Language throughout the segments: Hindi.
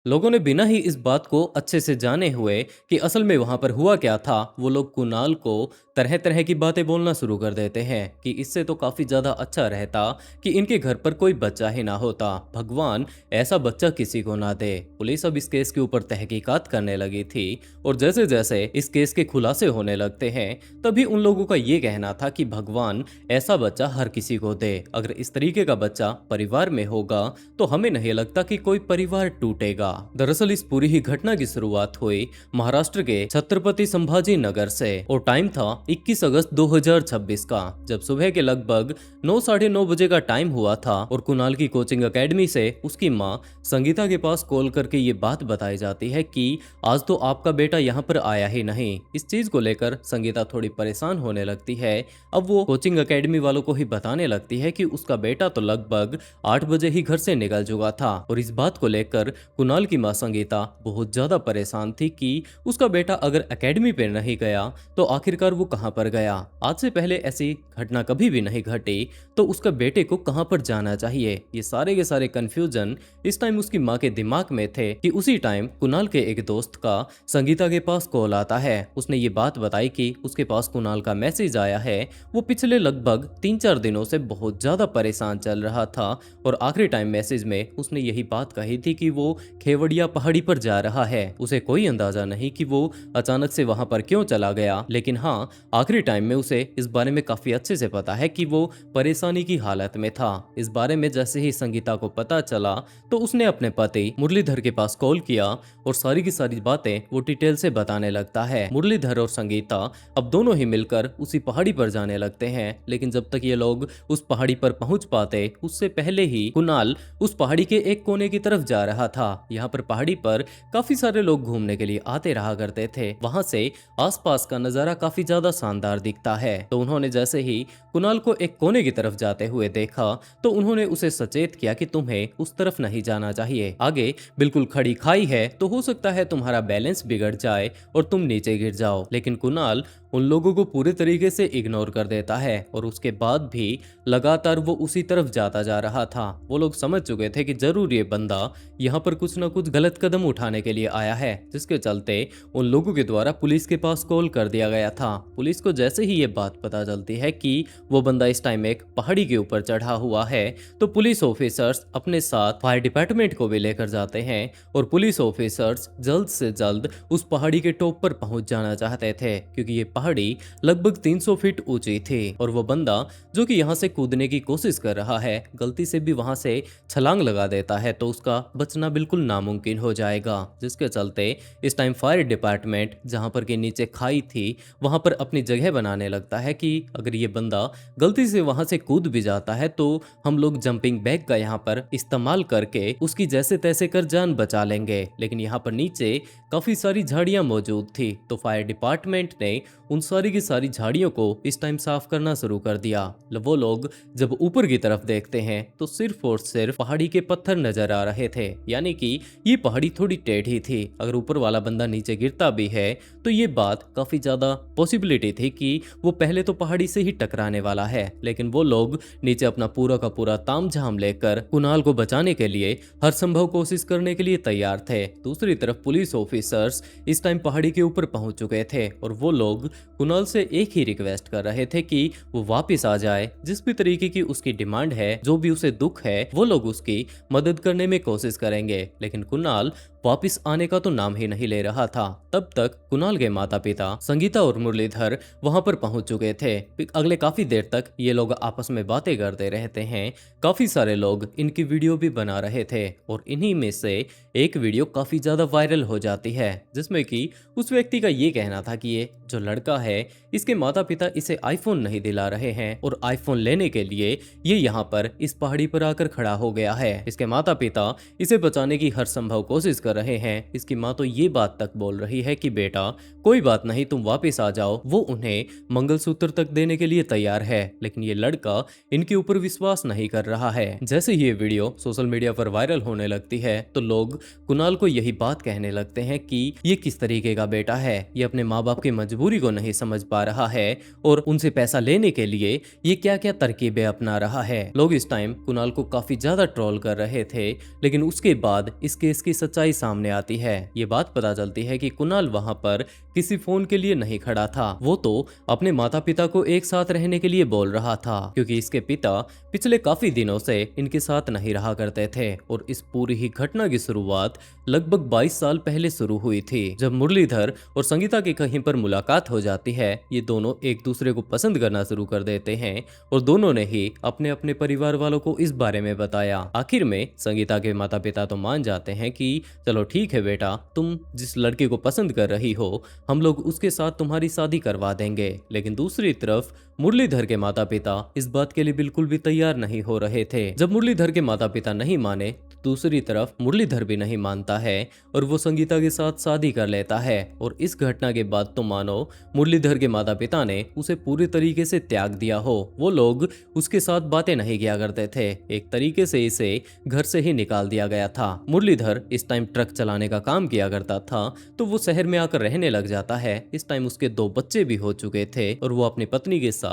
लोगों ने बिना ही इस बात को अच्छे से जाने हुए कि असल में वहां पर हुआ क्या था, वो लोग कुणाल को तरह तरह की बातें बोलना शुरू कर देते हैं कि इससे तो काफी ज्यादा अच्छा रहता कि इनके घर पर कोई बच्चा ही ना होता, भगवान ऐसा बच्चा किसी को ना दे। पुलिस अब इस केस के ऊपर तहकीकात करने लगी थी और जैसे जैसे इस केस के खुलासे होने लगते हैं तभी उन लोगों का ये कहना था कि भगवान ऐसा बच्चा हर किसी को दे। अगर इस तरीके का बच्चा परिवार में होगा तो हमें नहीं लगता कि कोई परिवार टूटेगा। दरअसल इस पूरी ही घटना की शुरुआत हुई महाराष्ट्र के छत्रपति संभाजी नगर से और टाइम था 21 अगस्त 2026 का, जब सुबह के लगभग 9 साढ़े 9 बजे का टाइम हुआ था और कुणाल की कोचिंग एकेडमी से उसकी माँ संगीता के पास कॉल करके ये बात बताई जाती है कि आज तो आपका बेटा यहाँ पर आया ही नहीं। इस चीज को लेकर संगीता थोड़ी परेशान होने लगती है। अब वो कोचिंग एकेडमी वालों को ही बताने लगती है कि उसका बेटा तो लगभग 8 बजे ही घर से निकल चुका था और इस बात को लेकर कुणाल की मां संगीता बहुत ज्यादा परेशान थी कि उसका बेटा अगर एकेडमी पे नहीं गया तो आखिरकार वो कहां पर गया। आज से पहले ऐसी घटना कभी भी नहीं घटी तो उसका बेटे को कहां पर जाना चाहिए, ये सारे के सारे कंफ्यूजन इस टाइम उसकी मां के दिमाग में थे कि उसी टाइम कुणाल के एक दोस्त का संगीता के पास कॉल आता है। उसने ये बात बताई कि उसके पास कुणाल का मैसेज आया है। वो पिछले लगभग 3-4 दिनों से बहुत ज्यादा परेशान चल रहा था और आखिरी टाइम मैसेज में उसने यही बात कही थी कि वो खेवड़िया पहाड़ी पर जा रहा है। उसे कोई अंदाजा नहीं कि वो अचानक से वहां पर क्यों चला गया, लेकिन हाँ आखिरी टाइम में उसे इस बारे में काफी अच्छे से पता है कि वो परेशानी की हालत में था। इस बारे में जैसे ही संगीता को पता चला तो उसने अपने पति मुरलीधर के पास कॉल किया और सारी की सारी बातें वो डिटेल से बताने लगता है। मुरलीधर और संगीता अब दोनों ही मिलकर उसी पहाड़ी पर जाने लगते हैं, लेकिन जब तक ये लोग उस पहाड़ी पर पहुंच पाते उससे पहले ही कुणाल उस पहाड़ी के एक कोने की तरफ जा रहा था। यहाँ पर पहाड़ी पर काफी सारे लोग घूमने के लिए आते रहा करते थे। वहां से आसपास का नजारा काफी ज्यादा शानदार दिखता है। तो उन्होंने जैसे ही कुणाल को एक कोने की तरफ जाते हुए देखा तो उन्होंने उसे सचेत किया कि तुम्हें उस तरफ नहीं जाना चाहिए, आगे बिल्कुल खड़ी खाई है तो हो सकता है तुम्हारा बैलेंस बिगड़ जाए और तुम नीचे गिर जाओ। लेकिन कुणाल उन लोगों को पूरे तरीके से इग्नोर कर देता है और उसके बाद भी लगातार वो उसी तरफ जाता जा रहा था। वो लोग समझ चुके थे कि जरूर ये बंदा यहाँ पर कुछ ना कुछ गलत कदम उठाने के लिए आया है, जिसके चलते उन लोगों के द्वारा पुलिस के पास कॉल कर दिया गया था। पुलिस को जैसे ही ये बात पता चलती है कि वो बंदा इस टाइम एक पहाड़ी के ऊपर चढ़ा हुआ है तो पुलिस ऑफिसर्स अपने साथ फायर डिपार्टमेंट को भी लेकर जाते हैं और पुलिस ऑफिसर्स जल्द से जल्द उस पहाड़ी के टॉप पर पहुंच जाना चाहते थे, क्योंकि ये पहाड़ी लगभग 300 फीट ऊंची थी और वो बंदा जो कि यहाँ से कूदने की कोशिश कर रहा है गलती से भी वहां से छलांग लगा देता है तो उसका बचना बिल्कुल नामुमकिन हो जाएगा। जिसके चलते इस टाइम फायर डिपार्टमेंट जहां पर कि नीचे खाई थी वहां पर अपनी जगह बनाने लगता है कि अगर ये बंदा गलती से वहां से कूद भी जाता है तो हम लोग जंपिंग बैग का यहाँ पर इस्तेमाल करके उसकी जैसे तैसे कर जान बचा लेंगे। लेकिन यहाँ पर नीचे काफी सारी झाड़ियां मौजूद थी तो फायर डिपार्टमेंट ने उन सारी की सारी झाड़ियों को इस टाइम साफ करना शुरू कर दिया। वो लोग जब ऊपर की तरफ देखते हैं तो सिर्फ और सिर्फ पहाड़ी के पत्थर नजर आ रहे थे, यानी कि ये पहाड़ी थोड़ी टेढ़ी थी। अगर ऊपर वाला बंदा नीचे गिरता भी है तो ये बात काफी ज्यादा पॉसिबिलिटी थी कि वो पहले तो पहाड़ी से ही टकराने वाला है। लेकिन वो लोग नीचे अपना पूरा का पूरा तामझाम लेकर कुणाल को बचाने के लिए हर संभव कोशिश करने के लिए तैयार थे। दूसरी तरफ पुलिस ऑफिसर्स इस टाइम पहाड़ी के ऊपर पहुंच चुके थे और वो लोग कुणाल से एक ही रिक्वेस्ट कर रहे थे कि वो वापस आ जाए। जिस भी तरीके की उसकी डिमांड है, जो भी उसे दुख है, वो लोग उसकी मदद करने में कोशिश करेंगे। लेकिन कुणाल वापस आने का तो नाम ही नहीं ले रहा था। तब तक कुणाल के माता पिता संगीता और मुरलीधर वहां पर पहुंच चुके थे। अगले काफी देर तक ये लोग आपस में बातें करते रहते हैं। काफी सारे लोग इनकी वीडियो भी बना रहे थे और इन्हीं में से एक वीडियो काफी ज्यादा वायरल हो जाती है, जिसमें कि उस व्यक्ति का ये कहना था कि ये जो लड़का है इसके माता पिता इसे आईफोन नहीं दिला रहे हैं और आईफोन लेने के लिए ये यहाँ पर इस पहाड़ी पर आकर खड़ा हो गया है। इसके माता पिता इसे बचाने की हर संभव कोशिश कर रहे हैं। इसकी माँ तो ये बात तक बोल रही है कि बेटा कोई बात नहीं, तुम वापस आ जाओ। वो उन्हें मंगलसूत्र तक देने के लिए तैयार है, लेकिन ये लड़का इनके ऊपर विश्वास नहीं कर रहा है। जैसे ही ये वीडियो सोशल मीडिया पर वायरल होने लगती है तो लोग कुणाल को यही बात कहने लगते हैं कि ये किस तरीके का बेटा है, ये अपने माँ बाप की मजबूरी को नहीं समझ पा रहा है और उनसे पैसा लेने के लिए ये क्या क्या तरकीबें अपना रहा है। लोग इस टाइम कुणाल को काफी ज्यादा ट्रोल कर रहे थे, लेकिन उसके बाद इस केस की सच्चाई सामने आती है। ये बात पता चलती है कि कुणाल वहां पर किसी फोन के लिए नहीं खड़ा था, वो तो अपने माता पिता को एक साथ रहने के लिए बोल रहा था, क्योंकि इसके पिता पिछले काफी दिनों से इनके साथ नहीं रहा करते थे। और इस पूरी ही घटना की शुरुआत लगभग 22 साल पहले शुरू हुई थी, जब मुरलीधर और संगीता की कहीं पर मुलाकात हो जाती है। ये दोनों एक दूसरे को पसंद करना शुरू कर देते हैं और दोनों ने ही अपने अपने परिवार वालों को इस बारे में बताया। आखिर में संगीता के माता पिता तो मान जाते हैं कि चलो ठीक है बेटा, तुम जिस लड़के को पसंद कर रही हो हम लोग उसके साथ तुम्हारी शादी करवा देंगे। लेकिन दूसरी तरफ मुरलीधर के माता पिता इस बात के लिए बिल्कुल भी तैयार नहीं हो रहे थे। जब मुरलीधर के माता पिता नहीं माने, दूसरी तरफ मुरलीधर भी नहीं मानता है और वो संगीता के साथ शादी कर लेता है। और इस घटना के बाद तो मानो मुरलीधर के माता पिता ने उसे पूरी तरीके से त्याग दिया हो। वो लोग उसके साथ बातें नहीं किया करते थे, एक तरीके से इसे घर से ही निकाल दिया गया था। मुरलीधर इस टाइम ट्रक चलाने का काम किया करता था, तो वो शहर में आकर रहने लग जाता है। इस टाइम उसके 2 बच्चे भी हो चुके थे और वो अपनी पत्नी के साथ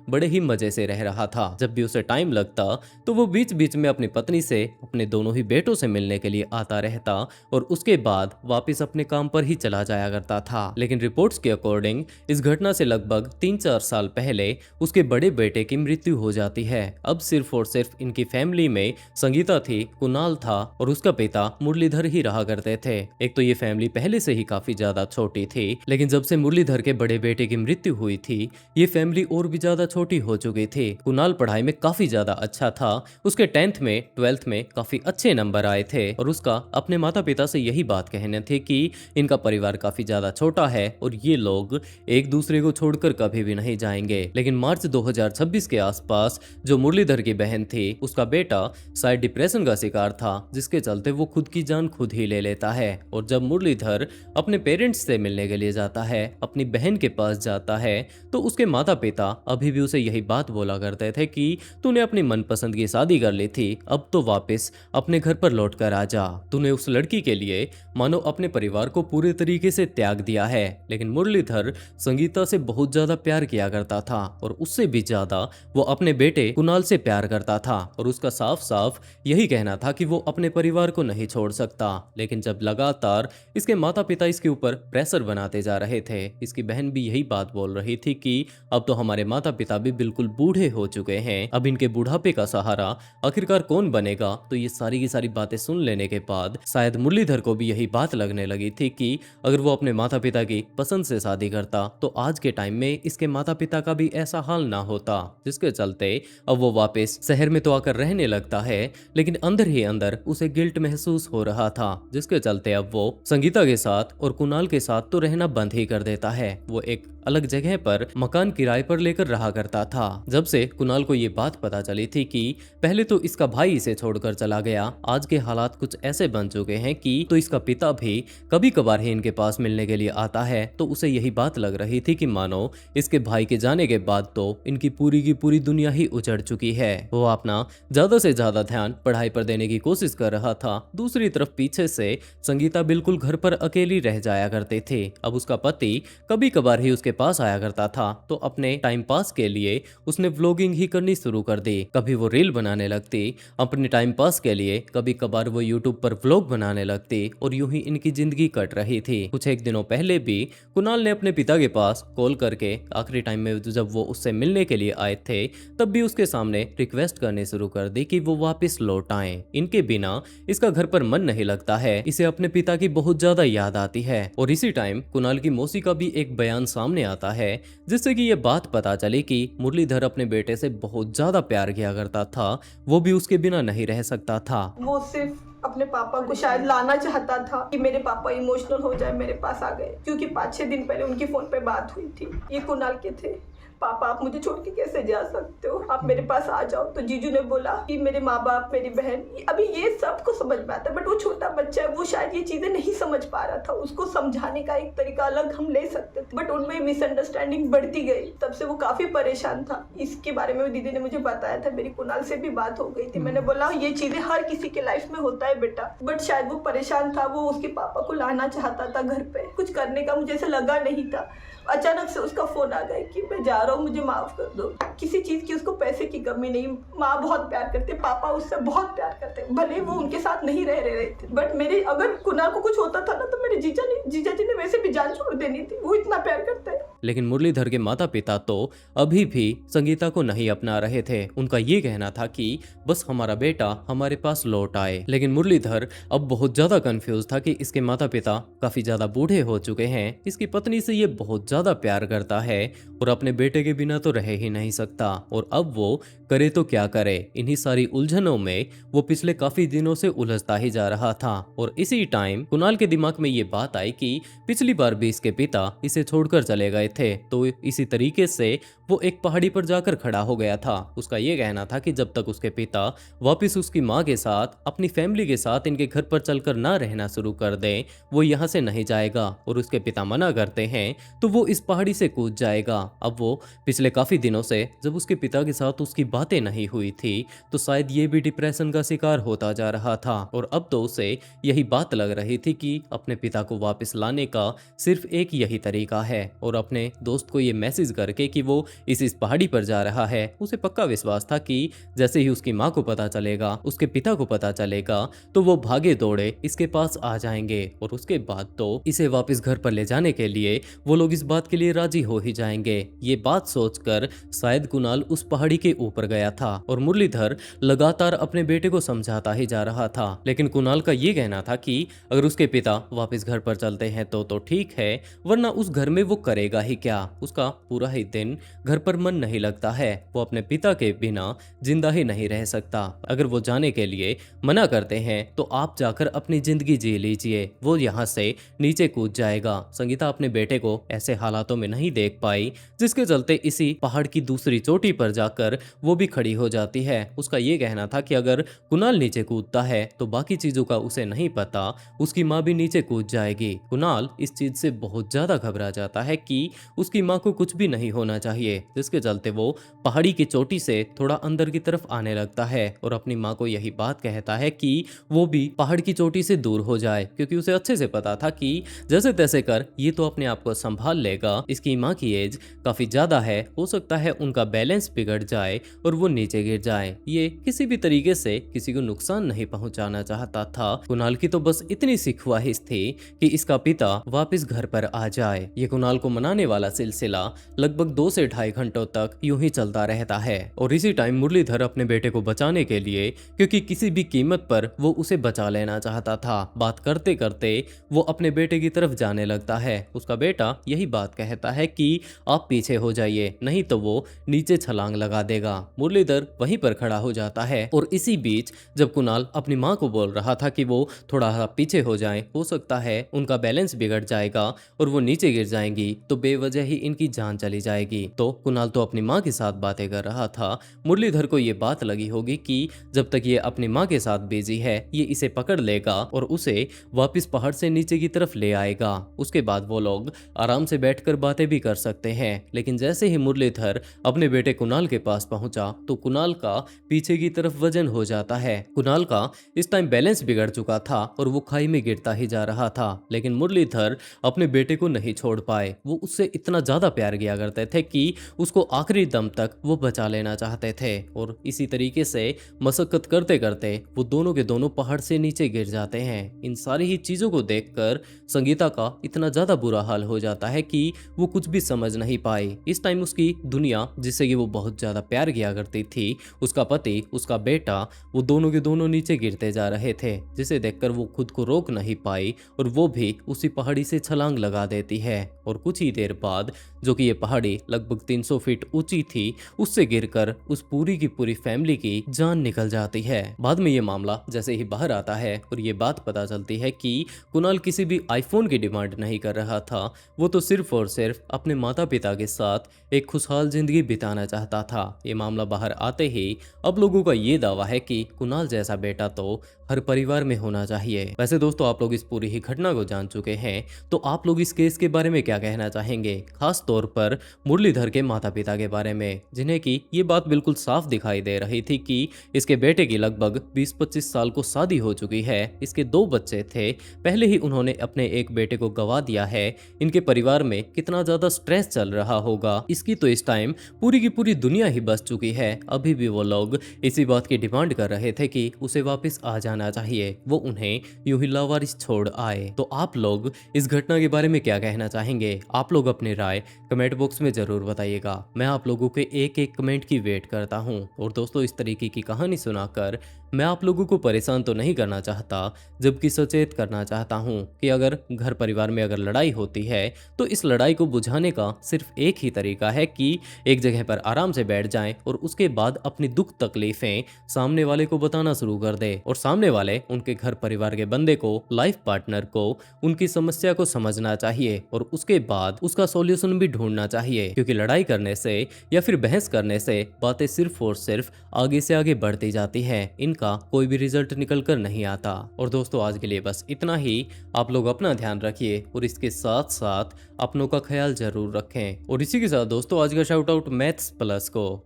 बड़े ही मजे से रह रहा था। जब भी उसे टाइम लगता तो वो बीच बीच में अपनी पत्नी से अपने दोनों ही बेटों से मिलने के लिए आता रहता और उसके बाद वापस अपने काम पर ही चला जाया करता था। लेकिन रिपोर्ट्स के अकॉर्डिंग इस घटना से लगभग 3-4 साल पहले उसके बड़े बेटे की मृत्यु हो जाती है। अब सिर्फ और सिर्फ इनकी फैमिली में संगीता थी, कुणाल था और उसका पिता मुरलीधर ही रहा करते थे। एक तो ये फैमिली पहले से ही काफी ज्यादा छोटी थी, लेकिन जब से मुरलीधर के बड़े बेटे की मृत्यु हुई थी ये फैमिली और भी ज्यादा छोटी हो चुकी थी। कुणाल पढ़ाई में काफी ज्यादा अच्छा था, उसके 10th में 12th में काफी अच्छे नंबर आए थे और उसका अपने माता पिता से यही बात कहने थे कि इनका परिवार काफी ज्यादा छोटा है और ये लोग एक दूसरे को छोड़कर कभी भी नहीं जाएंगे। लेकिन मार्च 2026 के आसपास जो मुरलीधर की बहन थी उसका बेटा शायद डिप्रेशन का शिकार था, जिसके चलते वो खुद की जान खुद ही ले लेता है। और जब मुरलीधर अपने पेरेंट्स से मिलने के लिए जाता है, अपनी बहन के पास जाता है, तो उसके माता पिता अभी भी उसे यही बात बोला करते थे कि तूने अपनी मनपसंद की शादी कर ली थी, अब तो वापस अपने घर पर लौट कर आ जा। तूने उस लड़की के लिए मानो अपने परिवार को पूरे तरीके से त्याग दिया है। लेकिन मुरलीधर संगीता से बहुत ज्यादा प्यार किया करता था और उससे भी ज्यादा वो अपने बेटे कुणाल से प्यार करता था और उसका साफ साफ यही कहना था कि वो अपने परिवार को नहीं छोड़ सकता। लेकिन जब लगातार इसके माता पिता इसके ऊपर प्रेशर बनाते जा रहे थे, इसकी बहन भी यही बात बोल रही थी कि अब तो हमारे माता पिता भी बिल्कुल बूढ़े हो चुके हैं, अब इनके बुढ़ापे का सहारा आखिरकार कौन बनेगा। तो ये सारी की सारी बातें सुन लेने के बाद शायद मुरलीधर को भी यही बात लगने लगी थी कि अगर वो अपने माता पिता की पसंद से शादी करता तो आज के टाइम में इसके माता पिता का भी ऐसा हाल ना होता, जिसके चलते अब वो वापस शहर में तो आकर रहने लगता है, लेकिन अंदर ही अंदर उसे गिल्ट महसूस हो रहा था, जिसके चलते अब वो संगीता के साथ और कुणाल के साथ तो रहना बंद ही कर देता है। वो एक अलग जगह पर मकान किराए पर लेकर रहा करता था। जब से कुणाल को ये बात पता चली थी कि पहले तो इसका भाई इसे छोड़कर चला गया, आज के हालात कुछ ऐसे बन चुके हैं कि तो इसका पिता भी कभी कभार ही इनके पास मिलने के लिए आता है, तो उसे यही बात लग रही थी कि मानो इसके भाई के जाने के बाद तो इनकी पूरी की पूरी दुनिया ही उजड़ चुकी है। वो अपना ज्यादा से ज्यादा ध्यान पढ़ाई पर देने की कोशिश कर रहा था, दूसरी तरफ पीछे से संगीता बिल्कुल घर पर अकेली रह जाया करते थे। अब उसका पति कभी कभार ही उसके पास आया करता था, तो अपने टाइम पास के लिए उसने व्लॉगिंग ही करनी शुरू कर दी। कभी वो रील बनाने लगती अपने टाइम पास के लिए, कभी कभार वो यूट्यूब पर व्लॉग बनाने लगती और यूं ही इनकी जिंदगी कट रही थी। कुछ एक दिनों पहले भी कुणाल ने अपने पिता के पास कॉल करके आखिरी टाइम में जब वो उससे मिलने के लिए आए थे तब भी उसके सामने रिक्वेस्ट करनी शुरू कर दी कि वो वापस लौट आए। इनके बिना इसका घर पर मन नहीं लगता है, इसे अपने पिता की बहुत ज्यादा याद आती है। और इसी टाइम कुणाल की मौसी का भी एक बयान सामने आता है, जिससे कि ये बात पता चली कि मुरलीधर अपने बेटे से बहुत ज्यादा प्यार किया करता था, वो भी उसके बिना नहीं रह सकता था। वो सिर्फ अपने पापा को शायद लाना चाहता था कि मेरे पापा इमोशनल हो जाए, मेरे पास आ गए, क्योंकि 5-6 दिन पहले उनकी फोन पे बात हुई थी। ये कुणाल के थे, पापा आप मुझे छोड़ के कैसे जा सकते हो, आप मेरे पास आ जाओ। तो जीजू ने बोला कि मेरे माँ बाप, मेरी बहन, अभी ये सबको समझ में आता है, बट वो छोटा बच्चा है, वो शायद ये चीजें नहीं समझ पा रहा था। उसको समझाने का एक तरीका अलग हम ले सकते थे, बट उनमें मिसअंडरस्टैंडिंग बढ़ती गई। तब से वो काफी परेशान था। इसके बारे में दीदी ने मुझे बताया था, मेरी कुणाल से भी बात हो गई थी। मैंने बोला ये चीजें हर किसी के लाइफ में होता है बेटा, बट शायद वो परेशान था, वो उसके पापा को लाना चाहता था घर पे, कुछ करने का मुझे ऐसा लगा नहीं था। अचानक से उसका फोन आ गया कि मैं जा रहा हूँ, मुझे माफ कर दो। किसी चीज की उसको पैसे की कमी नहीं, माँ बहुत प्यार करते, पापा उससे बहुत प्यार करते, भले वो उनके साथ नहीं रह रहे थे, बट मेरे अगर कुणाल को कुछ होता था ना तो मेरे जीजा जी ने वैसे भी जान छोड़ देनी थी, वो इतना प्यार करते हैं। लेकिन मुरलीधर के माता पिता तो अभी भी संगीता को नहीं अपना रहे थे। उनका ये कहना था कि बस हमारा बेटा हमारे पास लौट आए। लेकिन मुरलीधर अब बहुत ज्यादा कंफ्यूज था कि इसके माता पिता काफी ज्यादा बूढ़े हो चुके हैं, इसकी पत्नी से ये बहुत ज्यादा प्यार करता है और अपने बेटे के बिना तो रह ही नहीं सकता, और अब वो करे तो क्या करे। इन्हीं सारी उलझनों में वो पिछले काफी दिनों से उलझता ही जा रहा था। और इसी टाइम कुणाल के दिमाग में ये बात आई कि पिछली बार भी इसके पिता इसे छोड़कर चले गए थे, तो इसी तरीके से वो एक पहाड़ी पर जाकर खड़ा हो गया था। उसका ये कहना था कि जब तक उसके पिता वापस उसकी माँ के साथ अपनी फैमिली के साथ इनके घर पर चलकर ना रहना शुरू कर दें, वो यहाँ से नहीं जाएगा। और उसके पिता मना करते हैं तो वो इस पहाड़ी से कूद जाएगा। अब वो पिछले काफी दिनों से जब उसके पिता के साथ उसकी बातें नहीं हुई थी तो शायद ये भी डिप्रेशन का शिकार होता जा रहा था, और अब तो उसे यही बात लग रही थी कि अपने पिता को वापस लाने का सिर्फ एक यही तरीका है। और अपने दोस्त को ये मैसेज करके कि वो इस पहाड़ी पर जा रहा है, उसे पक्का विश्वास था कि जैसे ही उसकी माँ को पता चलेगा, उसके पिता को पता चलेगा, तो वो भागे दौड़े इसके पास आ जाएंगे, और उसके बाद तो इसे वापस घर पर ले जाने के लिए वो लोग इस बात के लिए राजी हो ही जाएंगे। ये बात सोचकर शायद कुणाल उस पहाड़ी के ऊपर गया था, और मुरलीधर लगातार अपने बेटे को समझाता ही जा रहा था। लेकिन कुणाल का ये कहना था कि अगर उसके पिता वापस घर पर चलते हैं तो ठीक है, वरना उस घर में वो करेगा ही क्या। उसका पूरा ही दिन घर पर मन नहीं लगता है, वो अपने पिता के बिना जिंदा ही नहीं रह सकता। अगर वो जाने के लिए मना करते हैं तो आप जाकर अपनी जिंदगी जी लीजिए, वो यहाँ से नीचे कूद जाएगा। संगीता अपने बेटे को ऐसे हालातों में नहीं देख पाई, जिसके चलते इसी पहाड़ की दूसरी चोटी पर जाकर वो भी खड़ी हो जाती है। उसका ये कहना था कि अगर कुणाल नीचे कूदता है तो बाकी चीजों का उसे नहीं पता, उसकी माँ भी नीचे कूद जाएगी। कुणाल इस चीज से बहुत ज्यादा घबरा जाता है कि उसकी माँ को कुछ भी नहीं होना चाहिए, जिसके चलते वो पहाड़ी की चोटी से थोड़ा अंदर की तरफ आने लगता है और अपनी माँ को यही बात कहता है कि वो भी पहाड़ की चोटी से दूर हो जाए, क्योंकि उसे अच्छे से पता था कि जैसे तैसे कर ये तो अपने आप को संभाल लेगा। इसकी माँ की एज काफी ज्यादा है, हो सकता है उनका बैलेंस बिगड़ जाए और वो नीचे गिर जाए। ये किसी भी तरीके से किसी को नुकसान नहीं पहुंचाना चाहता था। कुणाल की तो बस इतनी सी ख्वाहिश थी कि इसका पिता वापस घर पर आ जाए। ये कुणाल को मनाने वाला सिलसिला लगभग 2 से 2.5 घंटों तक यूं ही चलता रहता है। और इसी टाइम मुरलीधर अपने बेटे को बचाने के लिए, क्योंकि किसी भी कीमत पर वो उसे बचा लेना चाहता था, बात करते करते वो अपने बेटे की तरफ जाने लगता है। उसका बेटा यही बात कहता है कि आप पीछे हो जाइए, नहीं तो वो नीचे छलांग लगा देगा। मुरलीधर वहीं पर खड़ा हो जाता है, और इसी बीच जब कुणाल अपनी माँ को बोल रहा था कि वो थोड़ा सा पीछे हो जाए, हो सकता है उनका बैलेंस बिगड़ जाएगा और वो नीचे गिर जाएंगी तो बेवजह ही इनकी जान चली जाएगी, तो कुणाल तो अपनी माँ के साथ बातें कर रहा था। मुरलीधर को ये बात लगी होगी कि जब तक ये अपनी माँ के साथ बिजी है ये इसे पकड़ लेगा और उसे वापस पहाड़ से नीचे की तरफ ले आएगा। उसके बाद वो लोग आराम से बैठकर बातें भी कर सकते हैं। लेकिन जैसे ही मुरलीधर अपने बेटे कुणाल के पास पहुंचा तो कुणाल का पीछे की तरफ वजन हो जाता है। कुणाल का इस टाइम बैलेंस बिगड़ चुका था और वो खाई में गिरता ही जा रहा था। लेकिन मुरलीधर अपने बेटे को नहीं छोड़ पाए, वो उससे इतना ज्यादा प्यार किया करते थे कि उसको आखिरी दम तक वो बचा लेना चाहते थे। और इसी तरीके से मशक्कत करते करते वो दोनों के दोनों पहाड़ से नीचे गिर जाते हैं। इन सारी ही चीजों को देखकर संगीता का इतना ज्यादा बुरा हाल हो जाता है कि वो कुछ भी समझ नहीं पाई। इस टाइम उसकी दुनिया, जिससे कि वो बहुत ज्यादा प्यार किया करती थी, उसका पति, उसका बेटा, वो दोनों के दोनों नीचे गिरते जा रहे थे, जिसे देखकर वो खुद को रोक नहीं पाई और वो भी उसी पहाड़ी से छलांग लगा देती है। और कुछ ही देर बाद, जो कि ये पहाड़ी लगभग 300 फीट ऊंची थी, उससे गिरकर उस पूरी की पूरी फैमिली की जान निकल जाती है। बाद में ये मामला जैसे ही बाहर आता है और ये बात पता चलती है कि कुणाल किसी भी आईफोन की डिमांड नहीं कर रहा था, वो तो सिर्फ और सिर्फ अपने माता पिता के साथ एक खुशहाल जिंदगी बिताना चाहता था। ये मामला बाहर आते ही अब लोगों का ये दावा है कि कुणाल जैसा बेटा तो हर परिवार में होना चाहिए। वैसे दोस्तों, आप लोग इस पूरी ही घटना को जान चुके हैं, तो आप लोग इस केस के बारे में क्या कहना चाहेंगे चाहेंगे, खास तौर पर मुरलीधर के माता पिता के बारे में, जिन्हें कि ये बात बिल्कुल साफ दिखाई दे रही थी कि इसके बेटे की लगभग 20-25 साल को शादी हो चुकी है, इसके 2 बच्चे थे, पहले ही उन्होंने अपने एक बेटे को गंवा दिया है। इनके परिवार में कितना ज़्यादा स्ट्रेस चल रहा होगा, इसकी तो इस टाइम पूरी की पूरी दुनिया ही बस चुकी है। अभी भी वो लोग इसी बात की डिमांड कर रहे थे कि उसे वापस आ जाना चाहिए, वो उन्हें यूं ही लावारिस छोड़ आए। तो आप लोग इस घटना के बारे में क्या कहना चाहेंगे? आप लोग अपनी राय कमेंट बॉक्स में जरूर बताइएगा। मैं आप लोगों के एक एक कमेंट की वेट करता हूं। और दोस्तों, इस तरीके की कहानी सुनाकर मैं आप लोगों को परेशान तो नहीं करना चाहता, जबकि सचेत करना चाहता हूं कि अगर घर परिवार में अगर लड़ाई होती है तो इस लड़ाई को बुझाने का सिर्फ एक ही तरीका है कि एक जगह पर आराम से बैठ जाएं और उसके बाद अपनी दुख तकलीफें सामने वाले को बताना शुरू कर दे, और सामने वाले उनके घर परिवार के बंदे को, लाइफ पार्टनर को, उनकी समस्या को समझना चाहिए और उसके बाद उसका सॉल्यूशन भी ढूंढना चाहिए। क्योंकि लड़ाई करने से या फिर बहस करने से बातें सिर्फ और सिर्फ आगे से आगे बढ़ती जाती है, इनका कोई भी रिजल्ट निकल कर नहीं आता। और दोस्तों, आज के लिए बस इतना ही। आप लोग अपना ध्यान रखिए और इसके साथ साथ अपनों का ख्याल जरूर रखें। और इसी के साथ दोस्तों, आज का शाउट आउट मैथ्स प्लस को।